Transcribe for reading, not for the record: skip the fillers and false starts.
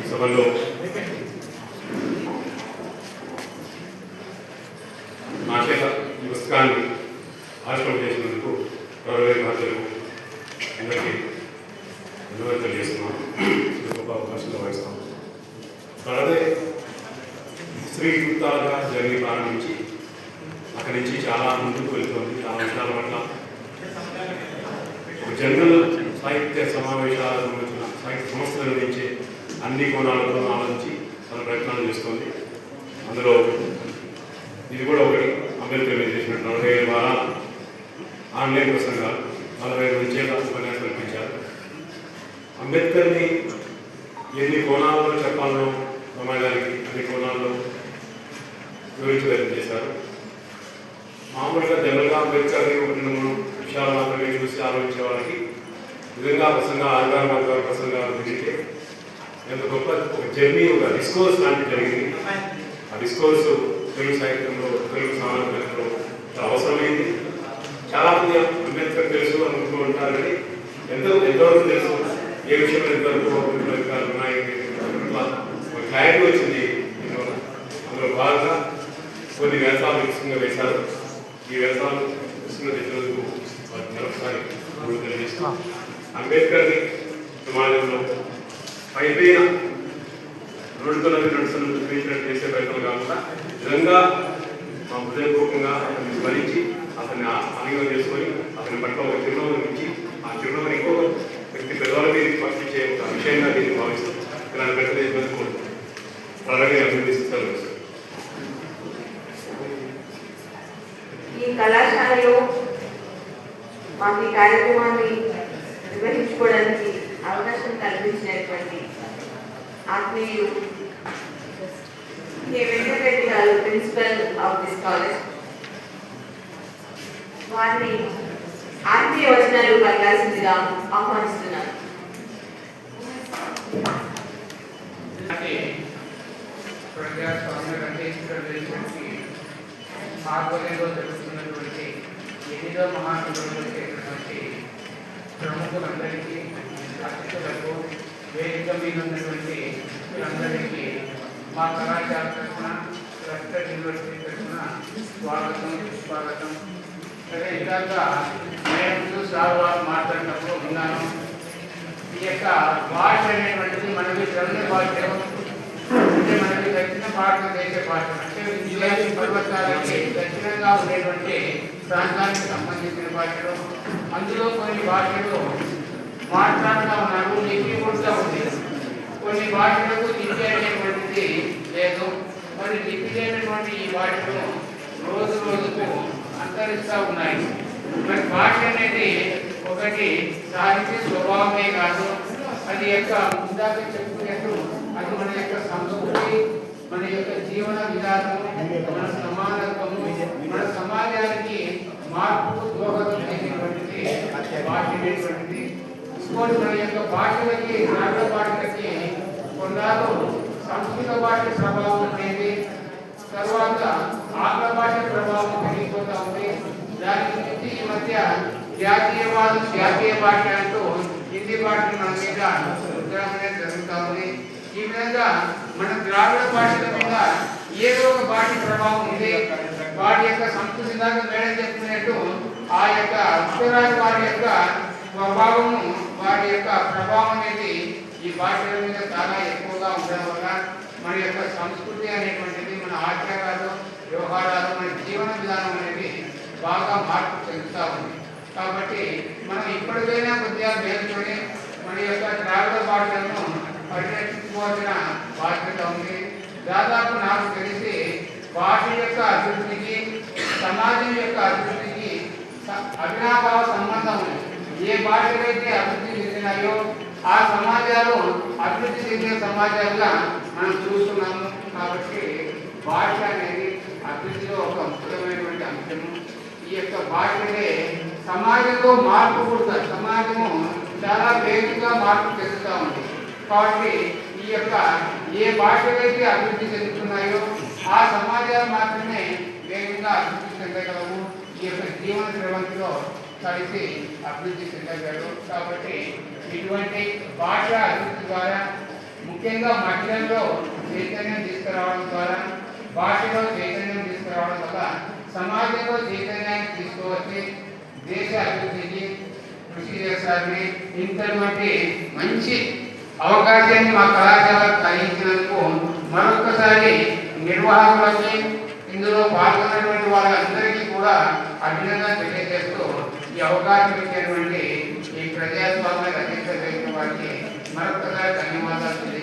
సభలో నాట్య ఈ పుస్తకాన్ని ఆవిష్కరణ చేసినందుకు గౌరవ బాధ్యులకు అందరికీ ధన్యవాదాలు తెలియజేస్తున్నాను. గొప్ప అవకాశంగా వహిస్తాం. అలాగే స్త్రీ గుప్తాగా జరిగి ప్రారంభించి అక్కడి నుంచి చాలా ముందుకు వెళ్తుంది. చాలా విషయాల పట్ల జనరల్ సాహిత్య సమావేశాలకు సంబంధించిన సాహిత్య సంస్థల నుంచి అన్ని కోణాలతో ఆలోచించి చాలా ప్రయత్నాలు చేస్తుంది. అందులో ఇది కూడా ఒకటి. అంబేద్కర్ మీద చేసినట్టు 45 వారాలు ఆన్లైన్ ప్రసంగాలు, 45 చేత ఉపన్యాసం కల్పించారు. అంబేద్కర్ని ఎన్ని కోణాల్లో చెప్పాలో సమాజానికి అన్ని కోణాల్లో వివరించి ప్రయత్నం చేశారు. మామూలుగా జనరల్గా అంబేద్కర్ని 1-3 విషయాలు మాత్రమే చూసి ఆలోచించే వాళ్ళకి నిజంగా ప్రసంగాలు 6 ప్రసంగాలు తిరిగితే ఎంత గొప్ప ఒక జర్నీ, ఒక డిస్కోర్స్ లాంటివి జరిగింది. ఆ డిస్కోర్స్ తెలుగు సాహిత్యంలో, తెలుగు సమాజంలో అవసరమైంది. చాలామంది అంబేద్కర్ తెలుసు అనుకుంటూ ఉంటారు, కానీ ఎంతవరకు తెలుసు, ఏ విషయంలో ఎంతవరకు అభిప్రాయాలు ఉన్నాయి, ఒక క్లారిటీ వచ్చింది. అందులో భాగంగా కొన్ని వ్యాసాలు విస్తృతంగా వేశారు. ఈ వ్యాసాలు విస్తృతంగా తెచ్చినందుకు మరొకసారి తెలియజేస్తున్నాం. అంబేద్కర్ని సమాజంలో పైపైన నడుస్తున్నట్టు చేసే ప్రయత్నం కాకుండా నిజంగా మా హృదయపూర్వకంగా అతన్ని స్మరించి అతన్ని అనుగమనం చేసుకొని అతని పట్ల ఒక చిరునవ్వు ఇచ్చి ఆ చిరునవ్వుని ఇంకో వ్యక్తి పెద్దవాళ్ళ మీద పంపించే ఒక విషయంగా దీన్ని భావిస్తాం. ఇలాంటి పెద్దలు ఇబ్బంది అలాగే అభివృద్ధిస్తారు. ఈ కళాశాలలో మాకు ఈ కార్యక్రమాన్ని నిర్వహించుకోవడానికి అవకాశం కల్పించినటువంటి ఆత్మీయులు కె వెంకటరెడ్డి గారు, ప్రిన్సిపల్ ఆఫ్ దిస్ కాలేజ్, వారిని ఆత్మీయ వచనాలు పలకాల్సిందిగా ఆహ్వానిస్తున్నారు. ఆధ్వర్యంలో జరుగుతున్నటువంటి 8వ మహాసభలో చేసినటువంటి ప్రముఖులందరికీ, అతిథులకు, వేదిక మీద ఉన్నటువంటి అందరికీ మా కళాశాల తరఫున, లష్కర్ యూనివర్సిటీ తరఫున స్వాగతం, సుస్వాగతం. సరే, ఇందాక నేను సార్ వారు మాట్లాడినప్పుడు విన్నాను. ఈ యొక్క భాష అనేటువంటిది మనకి తెలంగాణ భాష, అంటే మనకి దక్షిణ భారతదేశ భాష, అంటే హిమాలయ పర్వతాలకి దక్షిణంగా ఉండేటువంటి ప్రాంతానికి సంబంధించిన భాషలు. అందులో కొన్ని భాషలు మాట్లాడుతూ ఉన్నారు, లిపి కూడా ఉంది. కొన్ని భాషలకు లిపి అనేటువంటిది లేదు. మరి లిపి లేనటువంటి ఈ భాషలు రోజు రోజుకు అంతరిస్తూ ఉన్నాయి. మరి భాష అనేది ఒకటి సాహిత్య స్వభావమే కాదు, అది యొక్క ఇందాక చెప్పుకున్నట్టు అది మన యొక్క సంస్కృతి, మన యొక్క జీవన విధానం, మన సమానత్వము, మన సమాజానికి మార్పు దోహదం చేసేటువంటిది భాష అనేటువంటిది. ఇంకోటి మన యొక్క భాషలకి, ద్రావిడ భాషలకి కొన్నాళ్ళు సంస్కృత భాష ప్రభావం అనేది, తర్వాత ఆంగ్ల భాష ప్రభావం పెరిగిపోతూ ఉంది. దాని గురించి ఈ మధ్య జాతీయవాదం, జాతీయ భాష అంటూ హిందీ భాషను మన మీద ఉద్రామనే జరుగుతూ ఉంది. ఈ విధంగా మన ద్రావిడ భాషల మీద ఏదో ఒక భాష ప్రభావం ఉంది. వారి యొక్క సంస్కృతి దాకా మేడం చెప్పుకున్నట్టు ఆ యొక్క ఉత్తరాది వారి యొక్క స్వభావము, వారి యొక్క ప్రభావం అనేది ఈ భాషల మీద చాలా ఎక్కువగా ఉండడం వల్ల మన యొక్క సంస్కృతి అనేటువంటిది, మన ఆచారాలు, వ్యవహారాలు, మన జీవన విధానం అనేది బాగా మార్పు చెందుతూ ఉంది. కాబట్టి మనం ఇప్పటికైనా కొద్దిగా మేల్కొని మన యొక్క ద్రావిడ భాషలను పరిరక్షించుకోవాల్సిన బాధ్యత ఉంది. దాదాపు నాకు తెలిసి భాష యొక్క అభివృద్ధికి, సమాజం యొక్క అభివృద్ధికి అవినాభావ సంబంధం ఉంది. ఏ భాషలైతే అభివృద్ధి చెందినాయో ఆ సమాజాలు అభివృద్ధి చెందిన సమాజాలుగా మనం చూస్తున్నాము. కాబట్టి భాష అనేది అభివృద్ధిలో ఒక ముఖ్యమైనటువంటి అంశము. ఈ యొక్క భాషనే సమాజంలో మార్పు పుడుతుంది. సమాజము చాలా వేగంగా మార్పు చెందుతూ ఉంది. కాబట్టి ఈ యొక్క ఏ భాషలైతే అభివృద్ధి చెందుతున్నాయో ఆ సమాజాలు మాత్రమే వేగంగా అభివృద్ధి చెందగలవు. ఈ యొక్క జీవన స్రవంతిలో కలిసి అభివృద్ధి చెందగలరు. కాబట్టి ఇటువంటి భాష అభివృద్ధి ద్వారా ముఖ్యంగా మహిళల్లో చైతన్యం తీసుకురావడం ద్వారా, భాషలో చైతన్యం తీసుకురావడం వల్ల సమాజంలో చైతన్యాన్ని తీసుకువచ్చి దేశ అభివృద్ధికి కృషి చేస్తారని, ఇంతటి మంచి అవకాశాన్ని మా కళాశాల కలిగించినందుకు మరొకసారి నిర్వాహకులకి, ఇందులో పాల్గొన్నటువంటి వాళ్ళందరికీ కూడా అభినందన తెలియజేస్తూ ఈ అవకాశం ఇచ్చినటువంటి ఈ ప్రజాస్వామ్య రచయిత వారికి మరొకసారి ధన్యవాదాలు.